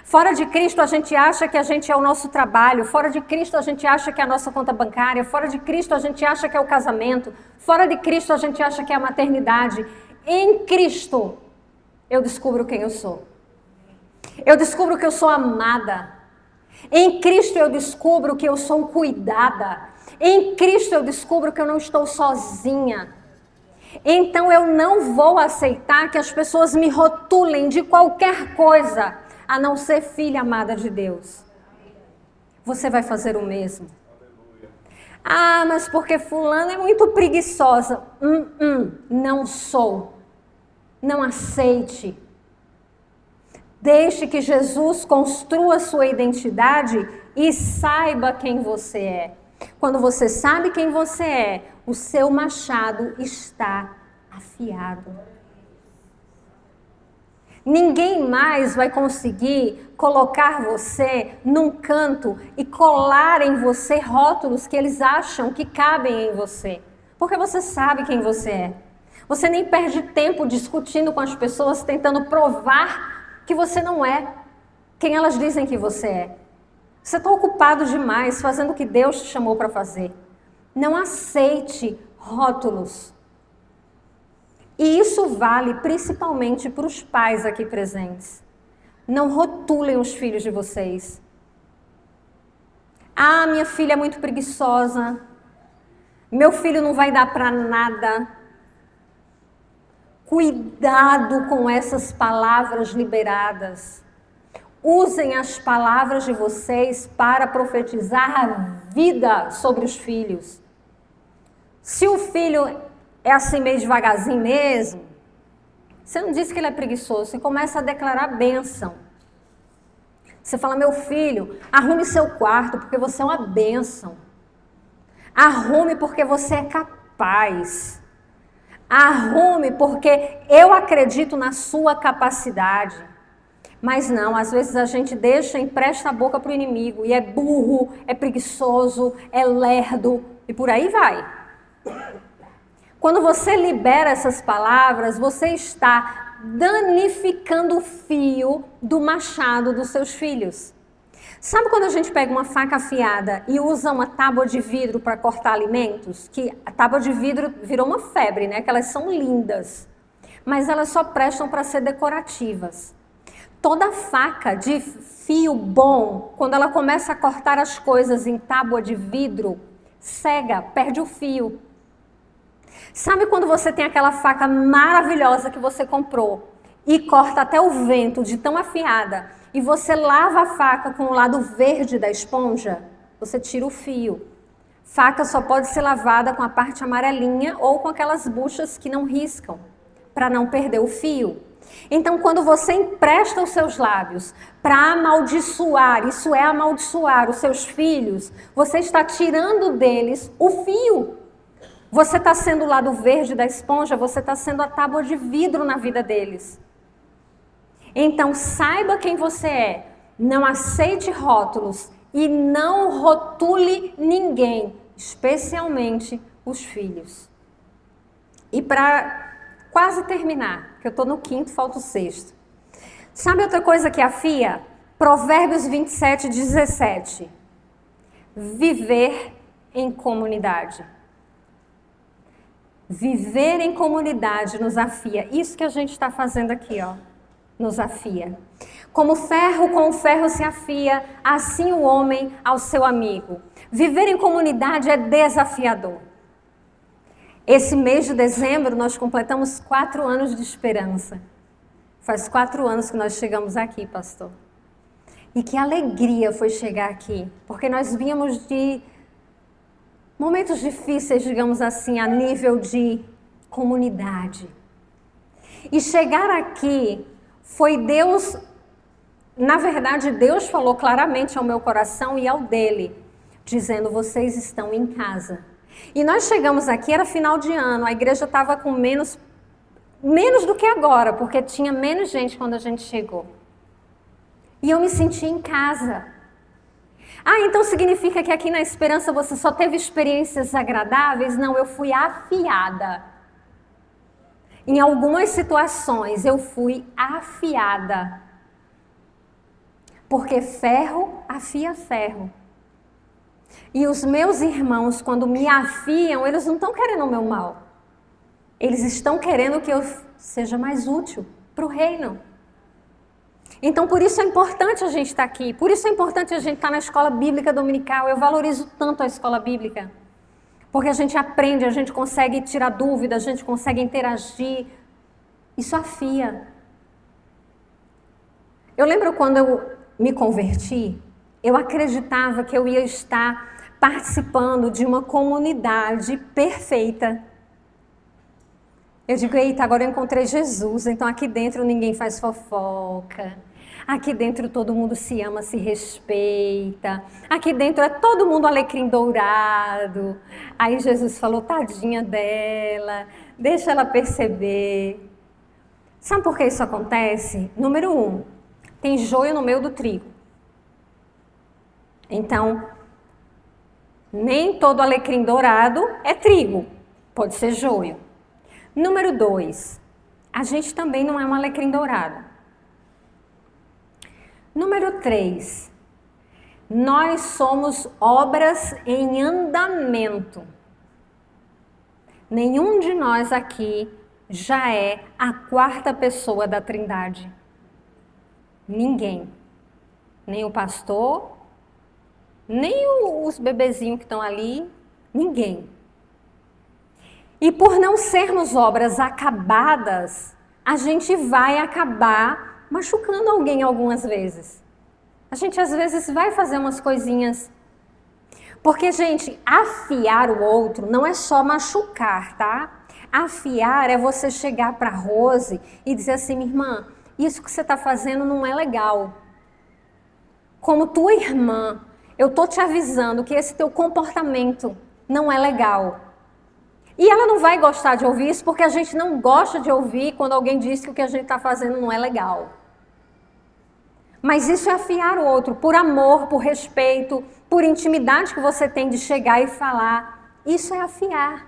Fora de Cristo a gente acha que a gente é o nosso trabalho. Fora de Cristo a gente acha que é a nossa conta bancária. Fora de Cristo a gente acha que é o casamento. Fora de Cristo a gente acha que é a maternidade. Em Cristo eu descubro quem eu sou. Eu descubro que eu sou amada. Em Cristo eu descubro que eu sou cuidada. Em Cristo eu descubro que eu não estou sozinha. Então eu não vou aceitar que as pessoas me rotulem de qualquer coisa, a não ser filha amada de Deus. Você vai fazer o mesmo. Ah, mas porque fulana é muito preguiçosa. Não sou. Não aceite. Deixe que Jesus construa sua identidade e saiba quem você é. Quando você sabe quem você é, o seu machado está afiado. Ninguém mais vai conseguir colocar você num canto e colar em você rótulos que eles acham que cabem em você. Porque você sabe quem você é. Você nem perde tempo discutindo com as pessoas, tentando provar que você não é quem elas dizem que você é. Você está ocupado demais fazendo o que Deus te chamou para fazer. Não aceite rótulos. E isso vale principalmente para os pais aqui presentes. Não rotulem os filhos de vocês. Ah, minha filha é muito preguiçosa. Meu filho não vai dar para nada. Cuidado com essas palavras liberadas. Usem as palavras de vocês para profetizar a vida sobre os filhos. Se o filho é assim meio devagarzinho mesmo, você não diz que ele é preguiçoso, você começa a declarar bênção. Você fala, meu filho, arrume seu quarto porque você é uma bênção. Arrume porque você é capaz. Arrume porque eu acredito na sua capacidade. Mas não, às vezes a gente deixa, empresta a boca para o inimigo e é burro, é preguiçoso, é lerdo e por aí vai. Quando você libera essas palavras, você está danificando o fio do machado dos seus filhos. Sabe quando a gente pega uma faca afiada e usa uma tábua de vidro para cortar alimentos? Que a tábua de vidro virou uma febre, né? Que elas são lindas, mas elas só prestam para ser decorativas. Toda faca de fio bom, quando ela começa a cortar as coisas em tábua de vidro, cega, perde o fio. Sabe quando você tem aquela faca maravilhosa que você comprou e corta até o vento de tão afiada e você lava a faca com o lado verde da esponja? Você tira o fio. Faca só pode ser lavada com a parte amarelinha ou com aquelas buchas que não riscam, para não perder o fio. Então, quando você empresta os seus lábios para amaldiçoar, isso é amaldiçoar os seus filhos, você está tirando deles o fio. Você está sendo o lado verde da esponja, você está sendo a tábua de vidro na vida deles. Então, saiba quem você é. Não aceite rótulos e não rotule ninguém, especialmente os filhos. E para quase terminar, que eu estou no 5º, falta o 6º. Sabe outra coisa que afia? Provérbios 27, 17. Viver em comunidade. Viver em comunidade nos afia. Isso que a gente está fazendo aqui, ó, nos afia. Como ferro com ferro se afia, assim o homem ao seu amigo. Viver em comunidade é desafiador. Esse mês de dezembro nós completamos 4 anos de esperança. Faz 4 anos que nós chegamos aqui, pastor. E que alegria foi chegar aqui, porque nós vínhamos de momentos difíceis, digamos assim, a nível de comunidade. E chegar aqui foi Deus, na verdade, Deus falou claramente ao meu coração e ao dele, dizendo, vocês estão em casa. E nós chegamos aqui, era final de ano, a igreja estava com menos do que agora, porque tinha menos gente quando a gente chegou. E eu me senti em casa. Ah, então significa que aqui na Esperança você só teve experiências agradáveis? Não, eu fui afiada. Em algumas situações eu fui afiada. Porque ferro afia ferro. E os meus irmãos, quando me afiam, eles não estão querendo o meu mal. Eles estão querendo que eu seja mais útil para o reino. Então, por isso é importante a gente estar aqui. Por isso é importante a gente estar na escola bíblica dominical. Eu valorizo tanto a escola bíblica. Porque a gente aprende, a gente consegue tirar dúvida, a gente consegue interagir. Isso afia. Eu lembro quando eu me converti, eu acreditava que eu ia estar participando de uma comunidade perfeita. Eu digo, eita, agora eu encontrei Jesus, então aqui dentro ninguém faz fofoca. Aqui dentro todo mundo se ama, se respeita. Aqui dentro é todo mundo alecrim dourado. Aí Jesus falou, tadinha dela, deixa ela perceber. Sabe por que isso acontece? Número 1, tem joio no meio do trigo. Então, nem todo alecrim dourado é trigo, pode ser joio. Número 2, a gente também não é um alecrim dourado. Número 3, nós somos obras em andamento. Nenhum de nós aqui já é a 4ª pessoa da Trindade. Ninguém. Nem o pastor, nem os bebezinhos que estão ali, ninguém. E por não sermos obras acabadas, a gente vai acabar machucando alguém algumas vezes. A gente às vezes vai fazer umas coisinhas. Porque, gente, afiar o outro não é só machucar, tá? Afiar é você chegar para Rose e dizer assim, minha irmã, isso que você está fazendo não é legal. Como tua irmã, eu tô te avisando que esse teu comportamento não é legal. E ela não vai gostar de ouvir isso porque a gente não gosta de ouvir quando alguém diz que o que a gente está fazendo não é legal. Mas isso é afiar o outro por amor, por respeito, por intimidade que você tem de chegar e falar. Isso é afiar.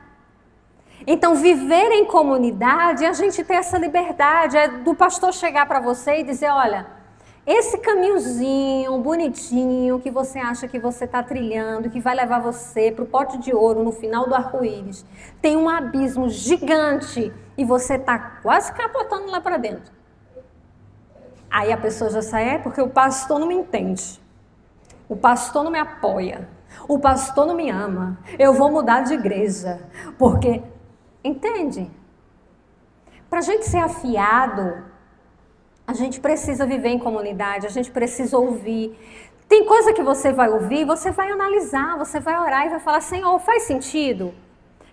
Então, viver em comunidade, a gente ter essa liberdade, é do pastor chegar para você e dizer, olha, esse caminhozinho bonitinho que você acha que você está trilhando, que vai levar você para o pote de ouro no final do arco-íris, tem um abismo gigante e você está quase capotando lá para dentro. Aí a pessoa já sai, porque o pastor não me entende, o pastor não me apoia, o pastor não me ama, eu vou mudar de igreja, porque, entende? Para a gente ser afiado, a gente precisa viver em comunidade, a gente precisa ouvir. Tem coisa que você vai ouvir, você vai analisar, você vai orar e vai falar, Senhor, faz sentido?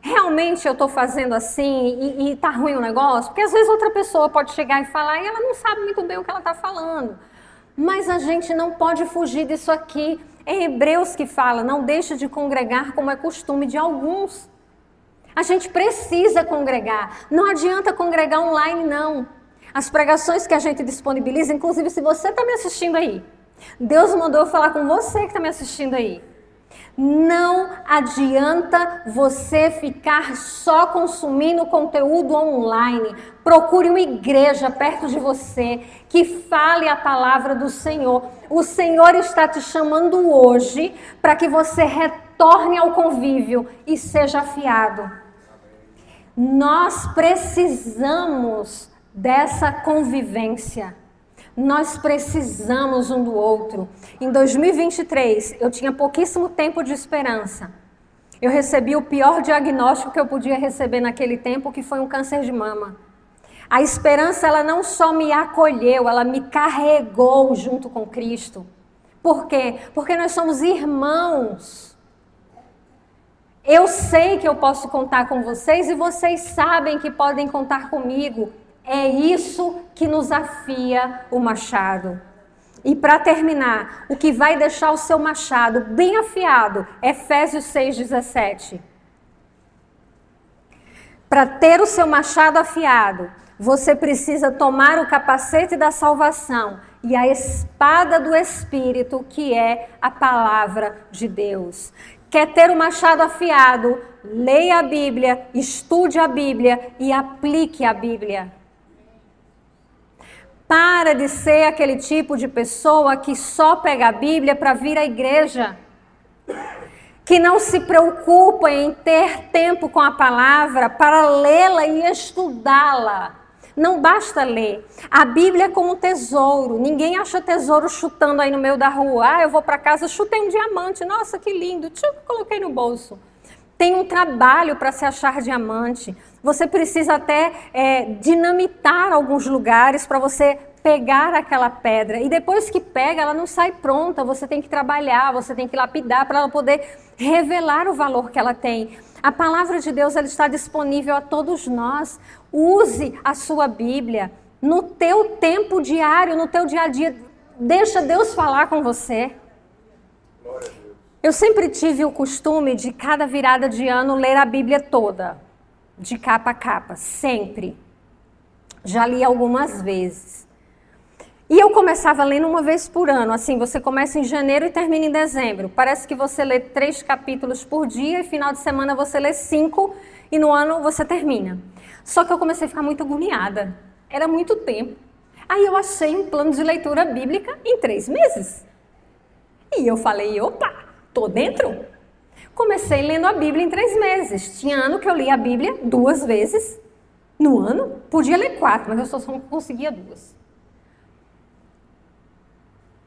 Realmente eu estou fazendo assim e está ruim o negócio? Porque às vezes outra pessoa pode chegar e falar e ela não sabe muito bem o que ela está falando. Mas a gente não pode fugir disso aqui. É Hebreus que fala, não deixe de congregar como é costume de alguns. A gente precisa congregar. Não adianta congregar online, não. As pregações que a gente disponibiliza, inclusive se você está me assistindo aí, Deus mandou eu falar com você que está me assistindo aí. Não adianta você ficar só consumindo conteúdo online. Procure uma igreja perto de você que fale a palavra do Senhor. O Senhor está te chamando hoje para que você retorne ao convívio e seja afiado. Nós precisamos dessa convivência. Nós precisamos um do outro. Em 2023, eu tinha pouquíssimo tempo de esperança. Eu recebi o pior diagnóstico que eu podia receber naquele tempo, que foi um câncer de mama. A esperança, ela não só me acolheu, ela me carregou junto com Cristo. Por quê? Porque nós somos irmãos. Eu sei que eu posso contar com vocês e vocês sabem que podem contar comigo. É isso que nos afia o machado. E para terminar, o que vai deixar o seu machado bem afiado, Efésios 6,17. Para ter o seu machado afiado, você precisa tomar o capacete da salvação e a espada do Espírito, que é a palavra de Deus. Quer ter o machado afiado? Leia a Bíblia, estude a Bíblia e aplique a Bíblia. Para de ser aquele tipo de pessoa que só pega a Bíblia para vir à igreja. Que não se preocupa em ter tempo com a palavra para lê-la e estudá-la. Não basta ler. A Bíblia é como um tesouro. Ninguém acha tesouro chutando aí no meio da rua. Ah, eu vou para casa, chutei um diamante. Nossa, que lindo. Coloquei no bolso. Tem um trabalho para se achar diamante. Você precisa até dinamitar alguns lugares para você pegar aquela pedra. E depois que pega, ela não sai pronta. Você tem que trabalhar, você tem que lapidar para ela poder revelar o valor que ela tem. A palavra de Deus, ela está disponível a todos nós. Use a sua Bíblia no teu tempo diário, no teu dia a dia. Deixa Deus falar com você. Eu sempre tive o costume de cada virada de ano ler a Bíblia toda, de capa a capa, sempre. Já li algumas vezes. E eu começava lendo uma vez por ano, assim, você começa em janeiro e termina em dezembro. Parece que você lê 3 capítulos por dia e final de semana você lê 5 e no ano você termina. Só que eu comecei a ficar muito agoniada, era muito tempo. Aí eu achei um plano de leitura bíblica em 3 meses. E eu falei, opa! Tô dentro? Comecei lendo a Bíblia em 3 meses. Tinha ano que eu li a Bíblia 2 vezes no ano. Podia ler 4, mas eu só não conseguia 2.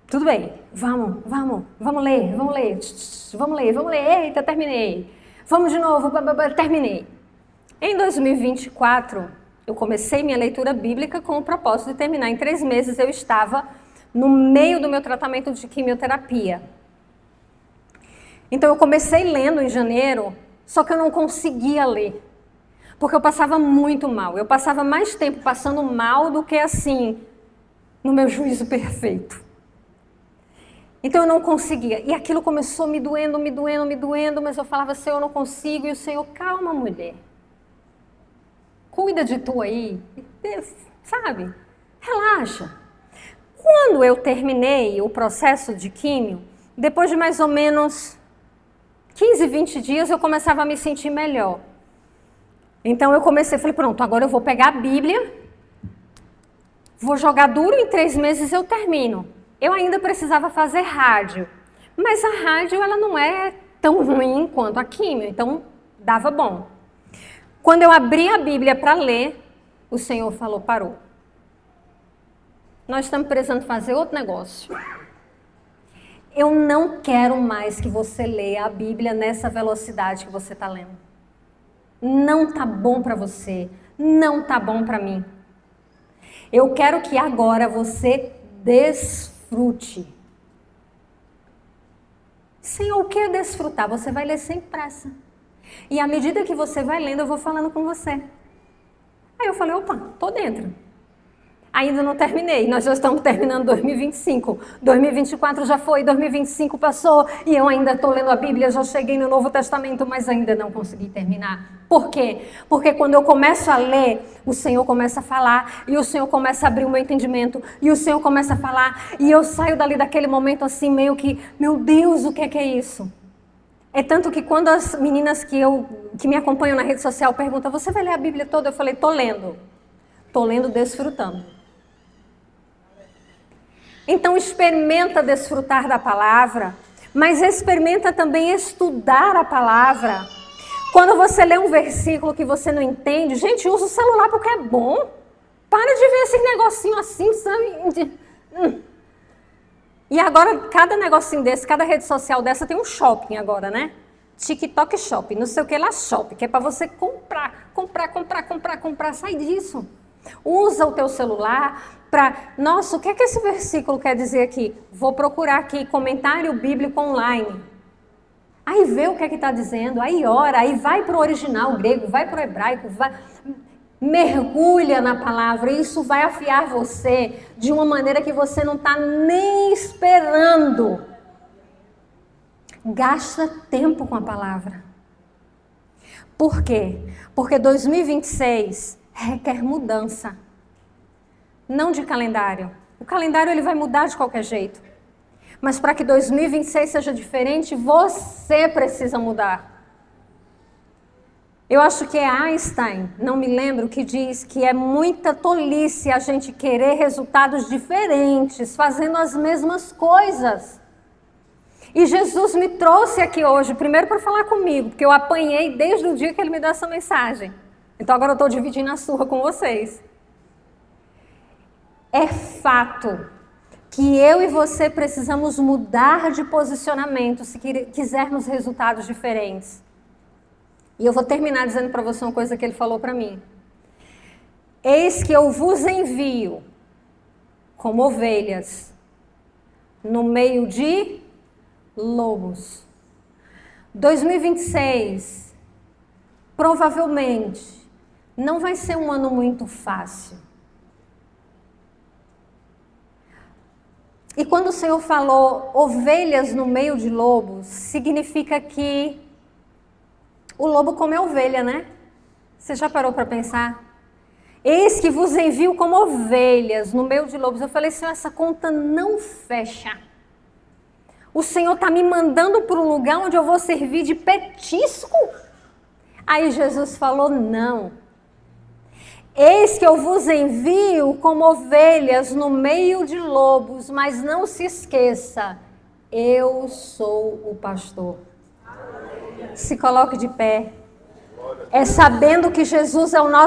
Tudo bem, vamos ler. Eita, terminei. Vamos de novo, terminei. Em 2024, eu comecei minha leitura bíblica com o propósito de terminar. Em 3 meses eu estava no meio do meu tratamento de quimioterapia. Então eu comecei lendo em janeiro, só que eu não conseguia ler, porque eu passava muito mal. Eu passava mais tempo passando mal do que assim, no meu juízo perfeito. Então eu não conseguia. E aquilo começou me doendo, mas eu falava, Senhor, eu não consigo. E o Senhor, calma, mulher. Cuida de tu aí, sabe? Relaxa. Quando eu terminei o processo de químio, depois de mais ou menos 15, 20 dias, eu começava a me sentir melhor. Então eu falei, pronto, agora eu vou pegar a Bíblia, vou jogar duro, em 3 meses eu termino. Eu ainda precisava fazer rádio, mas a rádio ela não é tão ruim quanto a químio, então dava bom. Quando eu abri a Bíblia para ler, o Senhor falou, parou. Nós estamos precisando fazer outro negócio. Eu não quero mais que você leia a Bíblia nessa velocidade que você está lendo. Não tá bom para você, não tá bom para mim. Eu quero que agora você desfrute. Senhor, o que é desfrutar? Você vai ler sem pressa. E à medida que você vai lendo, eu vou falando com você. Aí eu falei, opa, tô dentro. Ainda não terminei, nós já estamos terminando 2025, 2024 já foi, 2025 passou e eu ainda estou lendo a Bíblia, já cheguei no Novo Testamento, mas ainda não consegui terminar. Por quê? Porque quando eu começo a ler, o Senhor começa a falar e o Senhor começa a abrir o meu entendimento e o Senhor começa a falar e eu saio dali daquele momento assim meio que, meu Deus, o que é isso? É tanto que quando as meninas que me acompanham na rede social perguntam, você vai ler a Bíblia toda? Eu falei, estou lendo desfrutando. Então experimenta desfrutar da palavra, mas experimenta também estudar a palavra. Quando você lê um versículo que você não entende, gente, usa o celular porque é bom. Para de ver esse negocinho assim, sabe? E agora, cada negocinho desse, cada rede social dessa tem um shopping agora, né? TikTok Shop, não sei o que lá Shop, que é para você comprar. Sai disso. Usa o teu celular para... Nossa, o que é que esse versículo quer dizer aqui? Vou procurar aqui, comentário bíblico online. Aí vê o que é que está dizendo, aí ora, aí vai para o original grego, vai para o hebraico, mergulha na palavra. Isso vai afiar você de uma maneira que você não está nem esperando. Gasta tempo com a palavra. Por quê? Porque 2026 requer mudança. Não de calendário. O calendário ele vai mudar de qualquer jeito. Mas para que 2026 seja diferente, você precisa mudar. Eu acho que é Einstein, não me lembro, que diz que é muita tolice a gente querer resultados diferentes, fazendo as mesmas coisas. E Jesus me trouxe aqui hoje, primeiro para falar comigo, porque eu apanhei desde o dia que ele me deu essa mensagem. Então agora eu estou dividindo a surra com vocês. É fato que eu e você precisamos mudar de posicionamento se quisermos resultados diferentes. E eu vou terminar dizendo para você uma coisa que ele falou para mim. Eis que eu vos envio como ovelhas no meio de lobos. 2026 provavelmente não vai ser um ano muito fácil. E quando o Senhor falou ovelhas no meio de lobos, significa que o lobo come a ovelha, né? Você já parou para pensar? Eis que vos envio como ovelhas no meio de lobos. Eu falei, Senhor, essa conta não fecha. O Senhor está me mandando para um lugar onde eu vou servir de petisco? Aí Jesus falou, não. Eis que eu vos envio como ovelhas no meio de lobos, mas não se esqueça, eu sou o pastor. Se coloque de pé. É sabendo que Jesus é o nosso